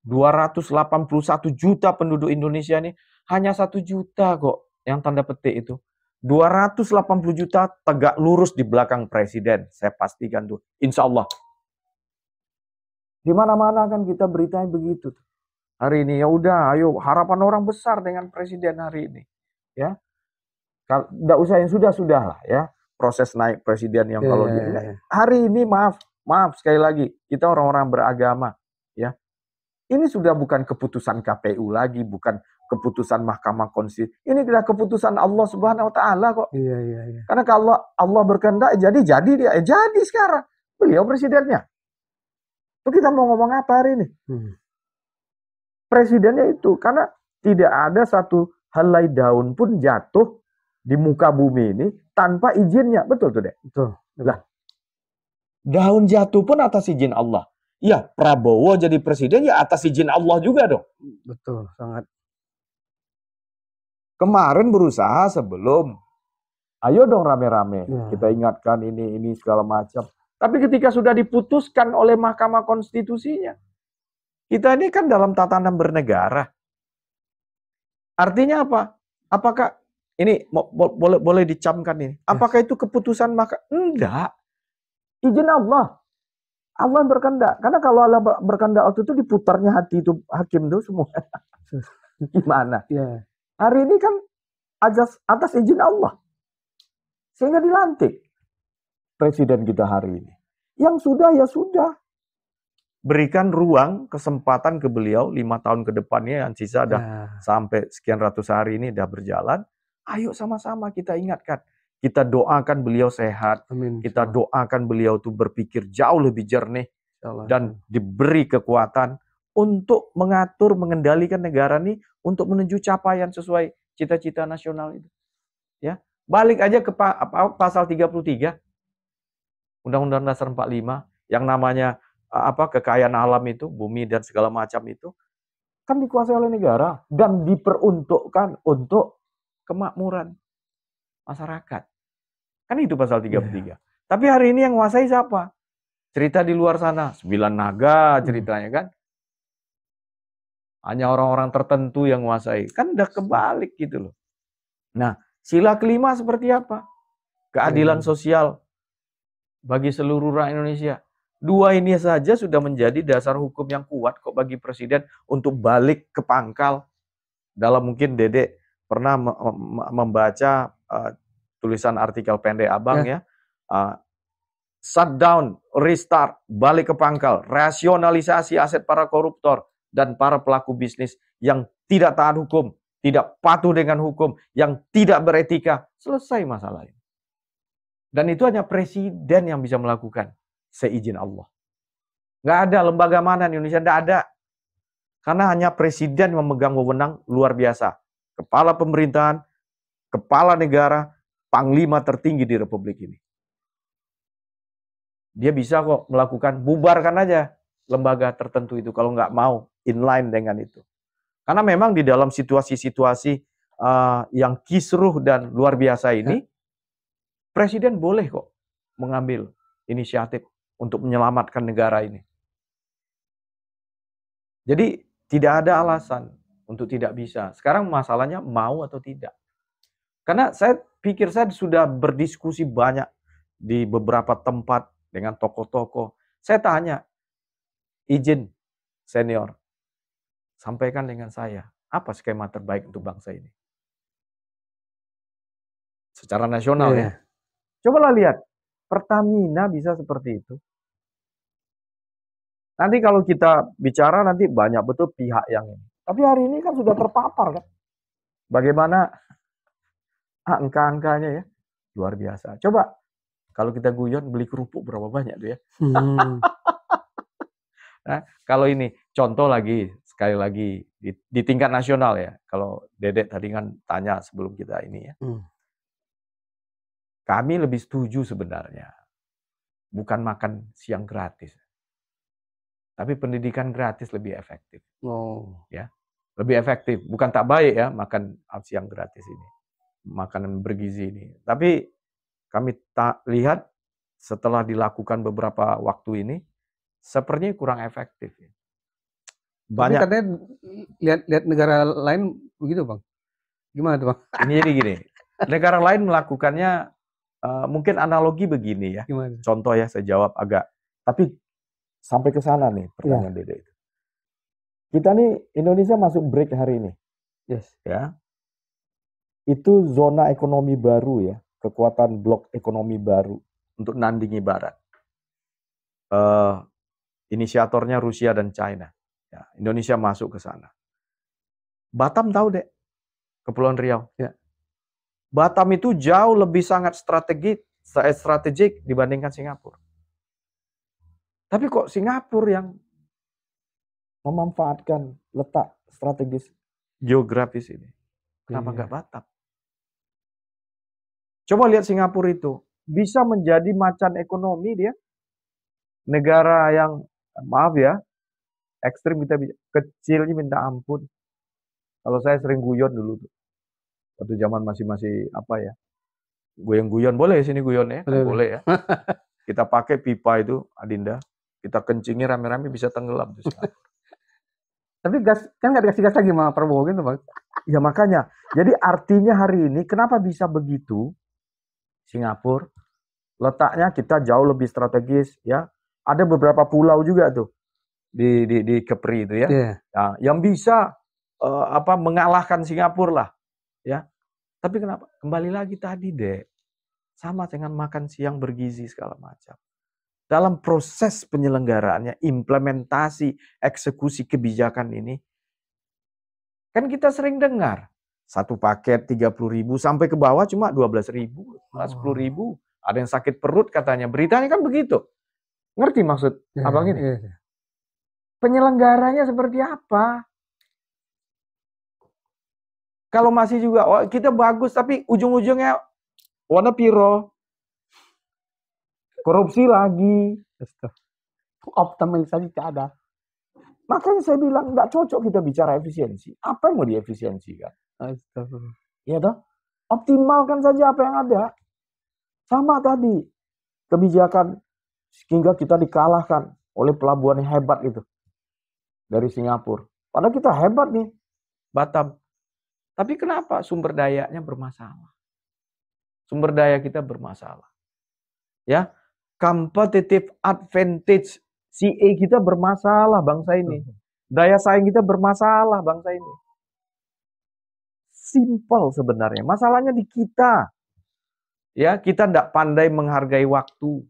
281 juta penduduk Indonesia ini, hanya 1 juta kok yang tanda petik itu. 280 juta tegak lurus di belakang presiden. Saya pastikan tuh. Insya Allah. Di mana-mana kan kita beritanya begitu. Hari ini ya udah, ayo harapan orang besar dengan presiden hari ini. Ya. Nggak usah yang sudah-sudah lah ya. Proses naik presiden yang kalau hari ini maaf sekali lagi, kita orang-orang beragama ya. Ini sudah bukan keputusan KPU lagi, bukan keputusan Mahkamah Konstitusi. Ini adalah keputusan Allah Subhanahu wa taala kok. Karena kalau Allah berkehendak jadi dia. Jadi sekarang. Beliau presidennya. Itu kita mau ngomong apa hari ini? Presidennya itu. Karena tidak ada satu helai daun pun jatuh di muka bumi ini tanpa izinnya. Betul tuh, Dek? Betul. Lah, daun jatuh pun atas izin Allah. Ya, Prabowo jadi presiden ya atas izin Allah juga dong. Betul, sangat. Kemarin berusaha sebelum, ayo dong rame-rame, kita ingatkan ini segala macam. Tapi ketika sudah diputuskan oleh Mahkamah Konstitusinya, kita ini kan dalam tatanan bernegara. Artinya apa? Apakah ini boleh dicamkan ini? Apakah itu keputusan enggak? Izin Allah. Allah berkehendak. Karena kalau Allah berkehendak waktu itu diputarnya hati itu hakim itu semua. Gimana? Hari ini kan atas izin Allah. Sehingga dilantik presiden kita hari ini. Yang sudah ya sudah. Berikan ruang, kesempatan ke beliau 5 tahun ke depannya yang sisa dah sampai sekian ratus hari ini dah berjalan. Ayo sama-sama kita ingatkan. Kita doakan beliau sehat. Amin. Kita doakan beliau tuh berpikir jauh lebih jernih. Dan diberi kekuatan untuk mengatur, mengendalikan negara ini untuk menuju capaian sesuai cita-cita nasional itu. Ya, balik aja ke pasal 33 Undang-Undang Dasar 45 yang namanya kekayaan alam itu, bumi dan segala macam itu kan dikuasai oleh negara dan diperuntukkan untuk kemakmuran masyarakat. Kan itu pasal 33. Tapi hari ini yang menguasai siapa? Cerita di luar sana, 9 naga ceritanya kan. Hanya orang-orang tertentu yang menguasai. Kan udah kebalik gitu loh. Nah, sila kelima seperti apa? Keadilan sosial bagi seluruh rakyat Indonesia. 2 ini saja sudah menjadi dasar hukum yang kuat kok bagi presiden untuk balik ke pangkal. Dalam mungkin Dedek pernah membaca tulisan artikel pendek Abang ya. Shutdown, restart, balik ke pangkal, rasionalisasi aset para koruptor dan para pelaku bisnis yang tidak taat hukum, tidak patuh dengan hukum, yang tidak beretika. Selesai masalah ini. Dan itu hanya presiden yang bisa melakukan, seizin Allah. Nggak ada lembaga mana di Indonesia, nggak ada. Karena hanya presiden memegang wewenang luar biasa. Kepala pemerintahan, kepala negara, panglima tertinggi di Republik ini. Dia bisa kok melakukan, bubarkan aja lembaga tertentu itu kalau nggak mau inline dengan itu. Karena memang di dalam situasi-situasi yang kisruh dan luar biasa ini, presiden boleh kok mengambil inisiatif untuk menyelamatkan negara ini. Jadi tidak ada alasan untuk tidak bisa. Sekarang masalahnya mau atau tidak. Karena saya pikir saya sudah berdiskusi banyak di beberapa tempat dengan tokoh-tokoh. Saya tanya, izin senior, sampaikan dengan saya, apa skema terbaik untuk bangsa ini? Secara nasional ya. Cobalah lihat, Pertamina bisa seperti itu. Nanti kalau kita bicara nanti banyak betul pihak yang ini. Tapi hari ini kan sudah terpapar kan. Bagaimana angka-angkanya ya, luar biasa. Coba kalau kita guyon beli kerupuk berapa banyak tuh ya. Nah, kalau ini contoh lagi, sekali lagi di tingkat nasional ya. Kalau Dedek tadi kan tanya sebelum kita ini ya. Kami lebih setuju sebenarnya. Bukan makan siang gratis. Tapi pendidikan gratis lebih efektif. Ya, lebih efektif. Bukan tak baik ya makan siang gratis ini. Makanan bergizi ini. Tapi kami tak lihat setelah dilakukan beberapa waktu ini, sepertinya kurang efektif. Banyak. Tapi katanya lihat negara lain begitu Bang. Gimana tuh Bang? Ini jadi gini, negara lain melakukannya mungkin analogi begini ya. Gimana? Contoh ya, saya jawab agak, tapi sampai ke sana nih pertanyaan Dede itu. Kita nih Indonesia masuk break hari ini. Yes. Ya. Itu zona ekonomi baru ya, kekuatan blok ekonomi baru untuk nandingi Barat. Inisiatornya Rusia dan China. Ya, Indonesia masuk ke sana. Batam tahu deh, Kepulauan Riau. Ya. Batam itu jauh lebih sangat strategik dibandingkan Singapura. Tapi kok Singapura yang memanfaatkan letak strategis geografis ini? Kenapa nggak Batam? Coba lihat Singapura itu, bisa menjadi macan ekonomi dia. Negara yang, maaf ya, ekstrim kita kecilnya minta ampun. Kalau saya sering guyon dulu tuh. Waktu zaman masih apa ya? Guyon-guyon boleh sini guyon ya? Boleh ya. Kita pakai pipa itu, Adinda. Kita kencingi rame-rame bisa tenggelam tuh Singapura. Tapi gas kan nggak dikasih gas lagi sama Prabowo gitu Bang. Ya makanya. Jadi artinya hari ini kenapa bisa begitu? Singapura letaknya kita jauh lebih strategis ya. Ada beberapa pulau juga tuh di Kepri itu ya. Nah, yang bisa mengalahkan Singapura lah ya. Tapi kenapa? Kembali lagi tadi deh. Sama dengan makan siang bergizi segala macam. Dalam proses penyelenggaraannya, implementasi, eksekusi kebijakan ini, kan kita sering dengar satu paket 30.000 sampai ke bawah cuma 12.000, 10.000. Ada yang sakit perut katanya. Beritanya kan begitu. Ngerti maksud Abang ini? Penyelenggaranya seperti apa? Kalau masih juga, oh kita bagus tapi ujung-ujungnya warna piro. Korupsi lagi. Optimalisasi tidak ada. Makanya saya bilang nggak cocok kita bicara efisiensi. Apa yang mau diefisiensikan? Astagfirullah. Iya toh? Optimalkan saja apa yang ada. Sama tadi, kebijakan hingga kita dikalahkan oleh pelabuhan yang hebat itu dari Singapura. Padahal kita hebat nih, Batam. Tapi kenapa sumber dayanya bermasalah? Sumber daya kita bermasalah. Ya, competitive advantage CA kita bermasalah bangsa ini. Daya saing kita bermasalah bangsa ini. Simple sebenarnya. Masalahnya di kita. Ya, kita tidak pandai menghargai waktu.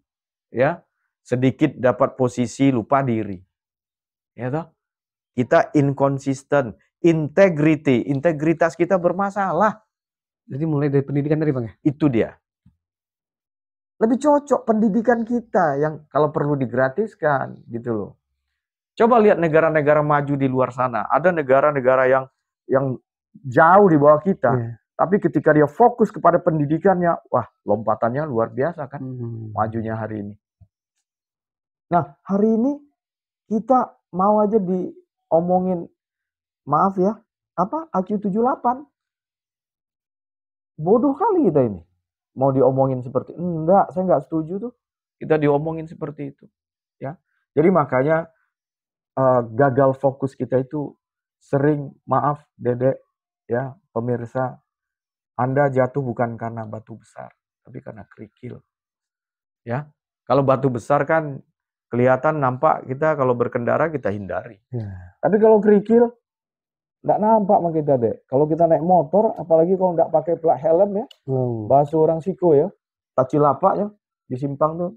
Ya, sedikit dapat posisi lupa diri. Ya toh? Kita inconsistent, integritas kita bermasalah. Jadi mulai dari pendidikan tadi Bang ya? Itu dia. Lebih cocok pendidikan kita yang kalau perlu digratiskan gitu loh. Coba lihat negara-negara maju di luar sana. Ada negara-negara yang jauh di bawah kita. Yeah. Tapi ketika dia fokus kepada pendidikannya, wah lompatannya luar biasa kan. Majunya hari ini. Nah hari ini kita mau aja diomongin, maaf ya, apa IQ 78. Bodoh kali kita ini. Mau diomongin seperti enggak, saya enggak setuju tuh. Kita diomongin seperti itu, ya. Jadi makanya gagal fokus kita itu sering, maaf Dedek, ya, pemirsa, Anda jatuh bukan karena batu besar, tapi karena kerikil. Ya. Kalau batu besar kan kelihatan nampak, kita kalau berkendara kita hindari. Tapi kalau kerikil nggak nampak sama kita deh. Kalau kita naik motor, apalagi kalau nggak pakai plat helm ya, bahasa orang siko ya, tacilapa ya, di simpang tuh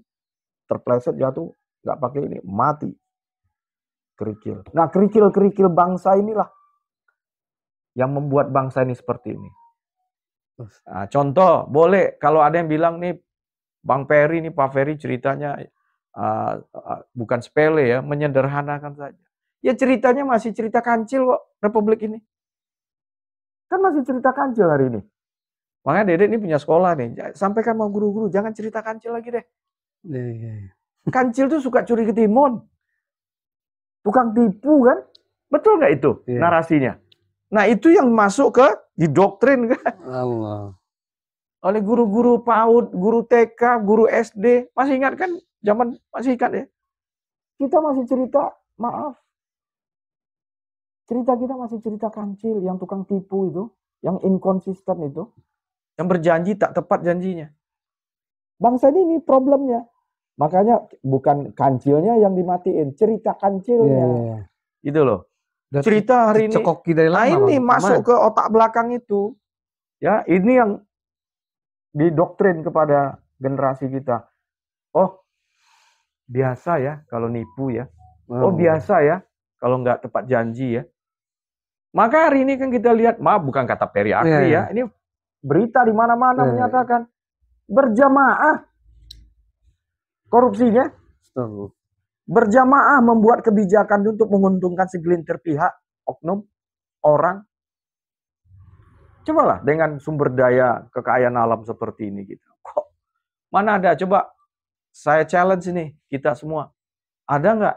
terpleset jatuh, nggak pakai ini, mati. Kerikil. Nah kerikil bangsa inilah yang membuat bangsa ini seperti ini. Nah, contoh, boleh kalau ada yang bilang nih, Bang Ferry nih, Pak Ferry ceritanya bukan sepele ya, menyederhanakan saja. Ya ceritanya masih cerita kancil kok, Republik ini. Kan masih cerita kancil hari ini. Makanya Dedek ini punya sekolah nih, sampaikan sama guru-guru, jangan cerita kancil lagi deh. Kancil tuh suka curi ketimun. Tukang tipu kan? Betul nggak itu narasinya? Nah itu yang masuk ke didoktrin kan? Allah. Oleh guru-guru PAUD, guru TK, guru SD. Masih ingat kan? Zaman masih ingat ya? Kita masih cerita, maaf. Cerita kita masih cerita kancil, yang tukang tipu itu, yang inkonsisten itu, yang berjanji tak tepat janjinya. Bangsa ini problemnya. Makanya bukan kancilnya yang dimatiin, cerita kancilnya. Gitu loh. Cerita hari ini. Nah ini masuk ke otak belakang itu. Ya, ini yang didoktrin kepada generasi kita. Oh, biasa ya kalau nipu ya. Oh, biasa ya kalau nggak tepat janji ya. Maka hari ini kan kita lihat, maaf bukan kata Peri Akri ya, ini berita di mana-mana menyatakan berjamaah korupsinya, berjamaah membuat kebijakan untuk menguntungkan segelintir pihak, oknum, orang. Cobalah dengan sumber daya kekayaan alam seperti ini gitu. Kok mana ada? Coba saya challenge ini kita semua. Ada nggak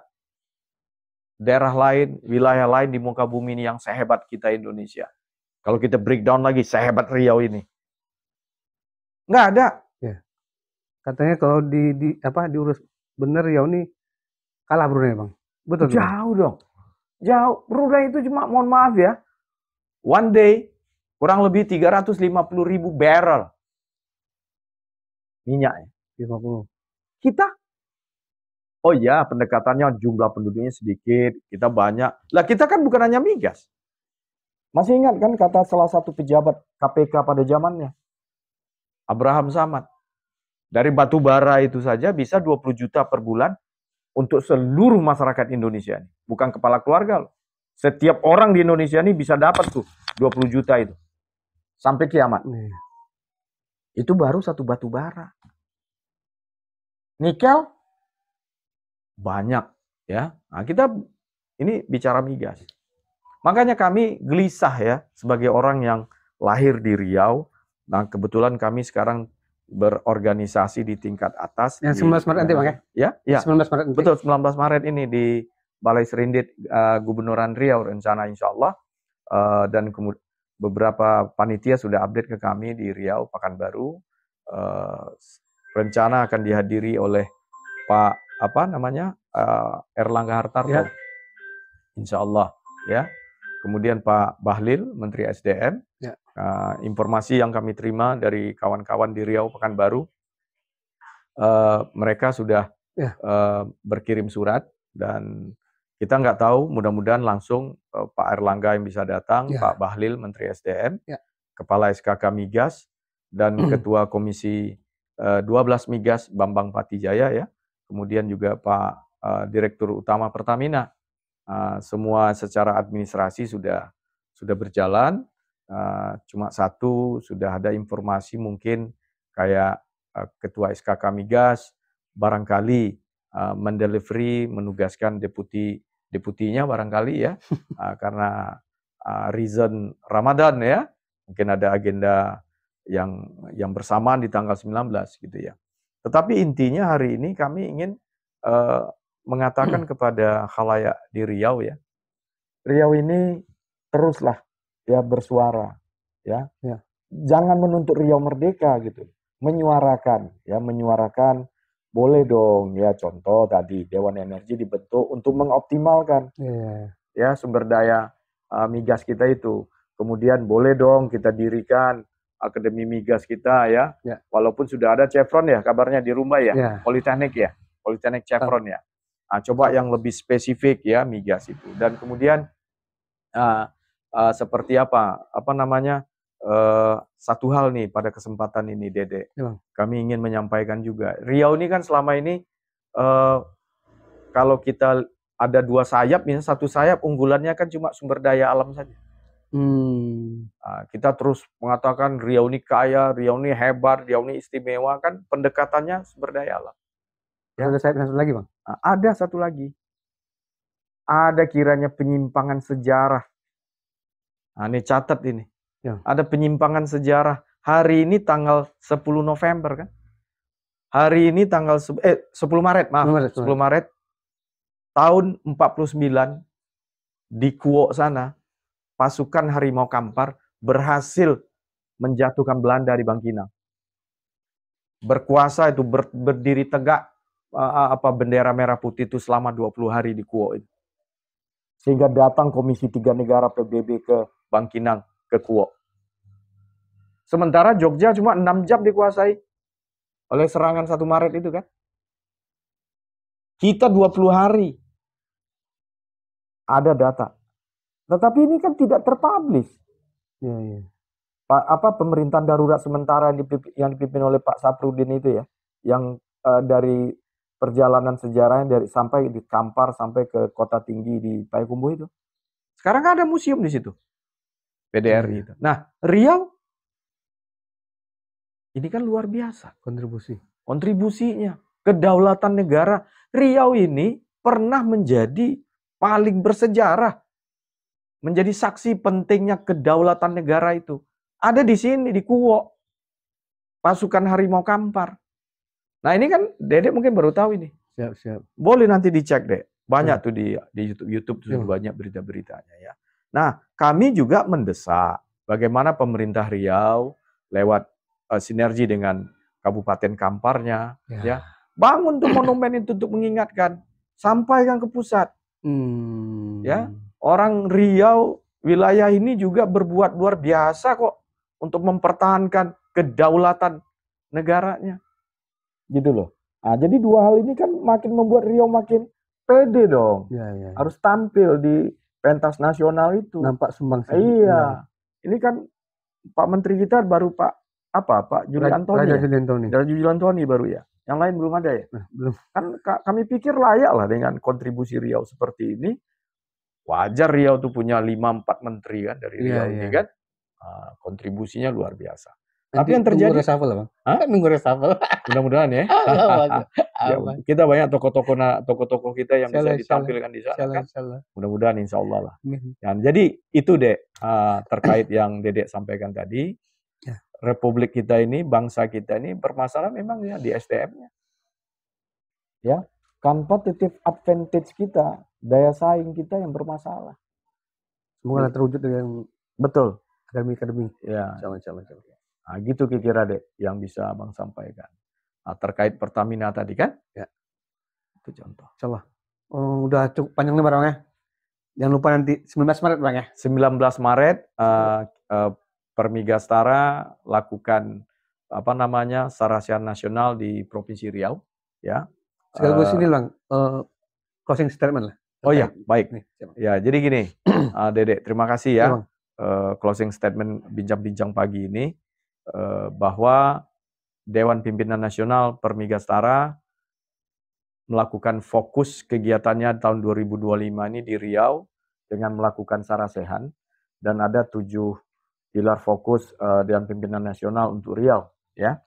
daerah lain, wilayah lain di muka bumi ini yang sehebat kita Indonesia? Kalau kita breakdown lagi, sehebat Riau ini. Nggak ada. Ya. Katanya kalau diurus bener Riau ini kalah Brunei Bang. Betul. Jauh dong. Jauh. Brunei itu cuma, mohon maaf ya, one day kurang lebih 350.000 barrel minyak ya. 50. Kita, oh ya pendekatannya jumlah penduduknya sedikit, kita banyak. Lah kita kan bukan hanya migas. Masih ingat kan kata salah satu pejabat KPK pada zamannya, Abraham Samad. Dari batu bara itu saja bisa 20 juta per bulan untuk seluruh masyarakat Indonesia. Bukan kepala keluarga loh. Setiap orang di Indonesia ini bisa dapat tuh 20 juta itu. Sampai kiamat. Itu baru satu batu bara. Nikel banyak ya. Nah, kita ini bicara migas. Makanya kami gelisah ya sebagai orang yang lahir di Riau. Nah, kebetulan kami sekarang berorganisasi di tingkat atas. Yang 19 Maret nanti Bang ya? Ya. 19 Maret nanti. Betul, 19 Maret ini di Balai Serindit Gubernuran Riau rencana insya Allah. Dan kemudian beberapa panitia sudah update ke kami di Riau, Pekanbaru. Rencana akan dihadiri oleh Pak Erlangga Hartarto, Ya. insya Allah, ya. Kemudian Pak Bahlil, Menteri SDM. Ya. Informasi yang kami terima dari kawan-kawan di Riau, Pekanbaru, mereka sudah berkirim surat, dan kita nggak tahu, mudah-mudahan langsung Pak Erlangga yang bisa datang, Pak Bahlil, Menteri SDM, Kepala SKK Migas, dan Ketua Komisi 12 Migas, Bambang Patijaya, ya. Kemudian juga Pak Direktur Utama Pertamina. Semua secara administrasi sudah berjalan. Cuma satu, sudah ada informasi mungkin kayak Ketua SKK Migas barangkali menugaskan deputinya barangkali, ya, karena reason Ramadan, ya, mungkin ada agenda yang bersamaan di tanggal 19 gitu, ya. Tetapi intinya hari ini kami ingin mengatakan kepada khalayak di Riau, ya, Riau ini teruslah, ya, bersuara, ya. Jangan menuntut Riau merdeka gitu, menyuarakan, ya, menyuarakan. Boleh dong, ya, contoh tadi Dewan Energi dibentuk untuk mengoptimalkan ya sumber daya migas kita itu. Kemudian boleh dong kita dirikan Akademi Migas kita, ya. Walaupun sudah ada Chevron, ya, kabarnya di Rumbai, ya. Politeknik, ya. Politeknik Chevron, ya. Coba yang lebih spesifik, ya, migas itu. Dan kemudian seperti satu hal nih pada kesempatan ini, Dede, kami ingin menyampaikan juga. Riau ini kan selama ini kalau kita ada dua sayap, misalnya satu sayap unggulannya kan cuma sumber daya alam saja. Kita terus mengatakan Riau ini kaya, Riau ini hebat, Riau ini istimewa, kan pendekatannya sumber daya alam. Ya. Ada satu lagi, Bang? Ada satu lagi. Ada kiranya penyimpangan sejarah. Ini catat ini. Ada penyimpangan sejarah. Hari ini tanggal 10 November kan? Hari ini tanggal 10 Maret, maaf. 10 Maret tahun 49 di Kuok sana, pasukan Harimau Kampar berhasil menjatuhkan Belanda di Bangkinang. Berkuasa itu, berdiri tegak bendera merah putih itu selama 20 hari di Kuok itu. Sehingga datang Komisi 3 Negara PBB ke Bangkinang, ke Kuok. Sementara Jogja cuma 6 jam dikuasai oleh serangan 1 Maret itu kan. Kita 20 hari. Ada data. Tetapi ini kan tidak terpublish. Pemerintahan darurat sementara yang dipimpin oleh Pak Saprudin itu, ya, yang dari perjalanan sejarahnya sampai di Kampar sampai ke Kota Tinggi di Payakumbuh itu. Sekarang ada museum di situ. PDRI itu. Nah, Riau ini kan luar biasa kontribusinya, kedaulatan negara. Riau ini pernah menjadi paling bersejarah, menjadi saksi pentingnya kedaulatan negara itu. Ada di sini, di Kuok. Pasukan Harimau Kampar. Nah, ini kan Dedek mungkin baru tahu ini. Siap. Boleh nanti dicek, Dek. Banyak tuh di YouTube sudah banyak berita-beritanya, ya. Nah, kami juga mendesak bagaimana pemerintah Riau lewat sinergi dengan Kabupaten Kamparnya, ya, bangun tuh monumen itu untuk mengingatkan, sampaikan ke pusat. Ya, orang Riau wilayah ini juga berbuat luar biasa kok untuk mempertahankan kedaulatan negaranya. Gitu loh. Jadi dua hal ini kan makin membuat Riau makin pede dong. Harus tampil di pentas nasional itu. Nampak sumbangsi. Iya. Ini kan Pak Menteri kita baru Pak Juli Antoni. Raja Juli Antoni baru, ya. Yang lain belum ada, ya? Belum. Kan kami pikir layak lah dengan kontribusi Riau seperti ini. Wajar Riau tuh punya 5-4 menteri kan dari Riau ini kan. Kontribusinya luar biasa. Tapi yang terjadi nunggu reshuffle, Bang. Nunggu reshuffle. Mudah-mudahan, ya. Kita banyak tokoh-tokoh kita yang bisa ditampilkan di sana kan. Mudah-mudahan insya Allah lah. Jadi itu, Dek, terkait yang Dedek sampaikan tadi. Republik kita ini, bangsa kita ini bermasalah memang, ya, di SDM-nya. Ya, competitive advantage kita, daya saing kita yang bermasalah. Semoga terwujud dengan betul. akademi. Ya. Insyaallah. Nah, gitu kira-kira deh yang bisa Abang sampaikan. Nah, terkait Pertamina tadi kan? Ya. Itu contoh. Insyaallah. Oh, udah cukup panjang nih Bang ya. Jangan lupa nanti 19 Maret Bang ya. 19 Maret Permigastara lakukan sarasian nasional di Provinsi Riau, ya. Sekaligus ini Bang, closing statement lah. Oh iya, baik. Nih, ya, jadi gini, Dedek, terima kasih ya, Bang. closing statement bincang-bincang pagi ini, bahwa Dewan Pimpinan Nasional Permigastara melakukan fokus kegiatannya tahun 2025 ini di Riau dengan melakukan sarasehan, dan ada 7 pilar fokus Dewan Pimpinan Nasional untuk Riau, ya.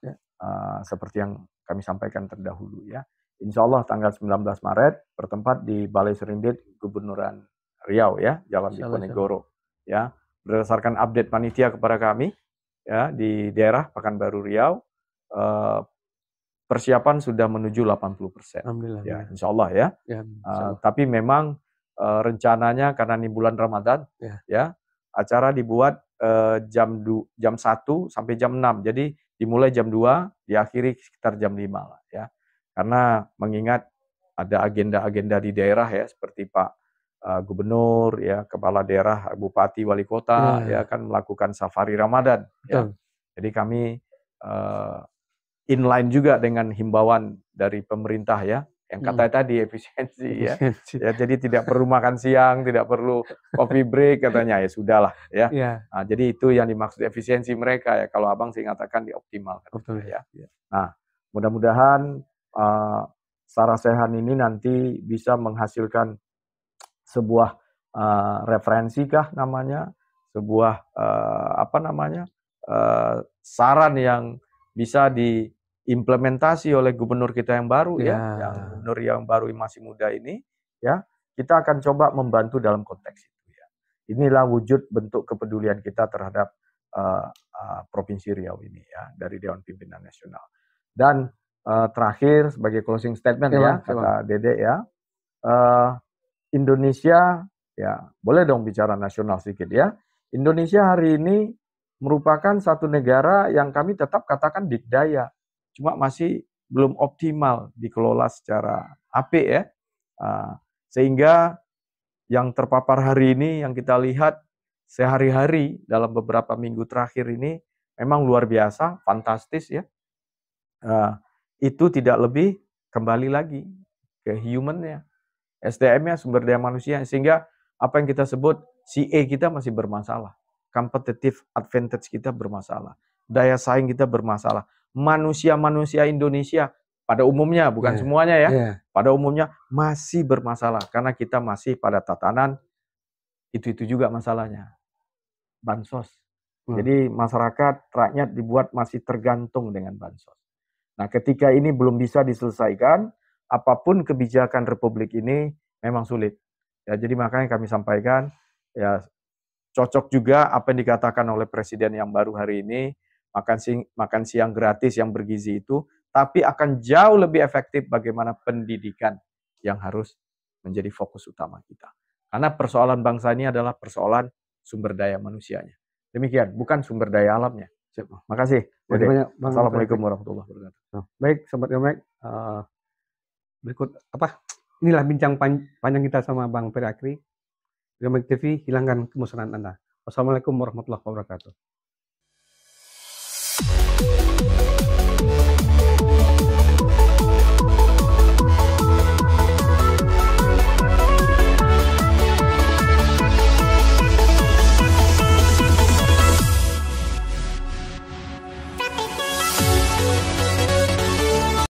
Seperti yang kami sampaikan terdahulu, ya. Insya Allah tanggal 19 Maret bertempat di Balai Serindit Gubernuran Riau, ya, Jalan Diponegoro, ya. Berdasarkan update panitia kepada kami, ya, di daerah Pekanbaru Riau, persiapan sudah menuju 80%. Alhamdulillah. Ya, insya Allah ya. Tapi memang rencananya karena ini bulan Ramadan, ya, acara dibuat jam 1 sampai jam 6. Jadi dimulai jam 2, diakhiri sekitar jam 5 lah, ya. Karena mengingat ada agenda-agenda di daerah ya, seperti Pak Gubernur, ya, Kepala Daerah, Bupati, Wali Kota, ya kan melakukan safari Ramadan. Ya. Jadi kami inline juga dengan himbauan dari pemerintah ya, yang katanya tadi efisiensi ya. Ya, jadi tidak perlu makan siang, tidak perlu coffee break katanya, ya sudahlah ya. Nah, jadi itu yang dimaksud efisiensi mereka ya. Kalau Abang sih mengatakan dioptimalkan. Ya. Nah, mudah-mudahan sarasehan ini nanti bisa menghasilkan sebuah referensi kah namanya, sebuah saran yang bisa diimplementasi oleh gubernur kita yang baru ya, yang gubernur yang baru masih muda ini ya. Kita akan coba membantu dalam konteks itu ya. Inilah wujud bentuk kepedulian kita terhadap Provinsi Riau ini ya, dari Dewan Pimpinan Nasional. Dan terakhir sebagai closing statement ya, kata Dedek ya, Indonesia ya, boleh dong bicara nasional sedikit ya. Indonesia hari ini merupakan satu negara yang kami tetap katakan dikdaya, cuma masih belum optimal dikelola secara apik ya. Sehingga yang terpapar hari ini yang kita lihat sehari-hari dalam beberapa minggu terakhir ini memang luar biasa, fantastis ya. Itu tidak lebih kembali lagi ke human-nya, SDM-nya, sumber daya manusia, sehingga apa yang kita sebut CA kita masih bermasalah, competitive advantage kita bermasalah, daya saing kita bermasalah. Manusia-manusia Indonesia pada umumnya, bukan semuanya ya, pada umumnya masih bermasalah karena kita masih pada tatanan itu juga masalahnya, bansos. Jadi masyarakat, rakyat dibuat masih tergantung dengan bansos. Nah, ketika ini belum bisa diselesaikan, apapun kebijakan Republik ini memang sulit. Ya, jadi makanya kami sampaikan, ya cocok juga apa yang dikatakan oleh Presiden yang baru hari ini, makan siang gratis yang bergizi itu, tapi akan jauh lebih efektif bagaimana pendidikan yang harus menjadi fokus utama kita. Karena persoalan bangsa ini adalah persoalan sumber daya manusianya. Demikian, bukan sumber daya alamnya. Makasih. Assalamualaikum warahmatullahi wabarakatuh. Baik, Sobat Yomek. Berikut inilah bincang panjang kita sama Bang Ferry Akri. Yomek TV, hilangkan kebosanan Anda. Wassalamualaikum warahmatullahi wabarakatuh.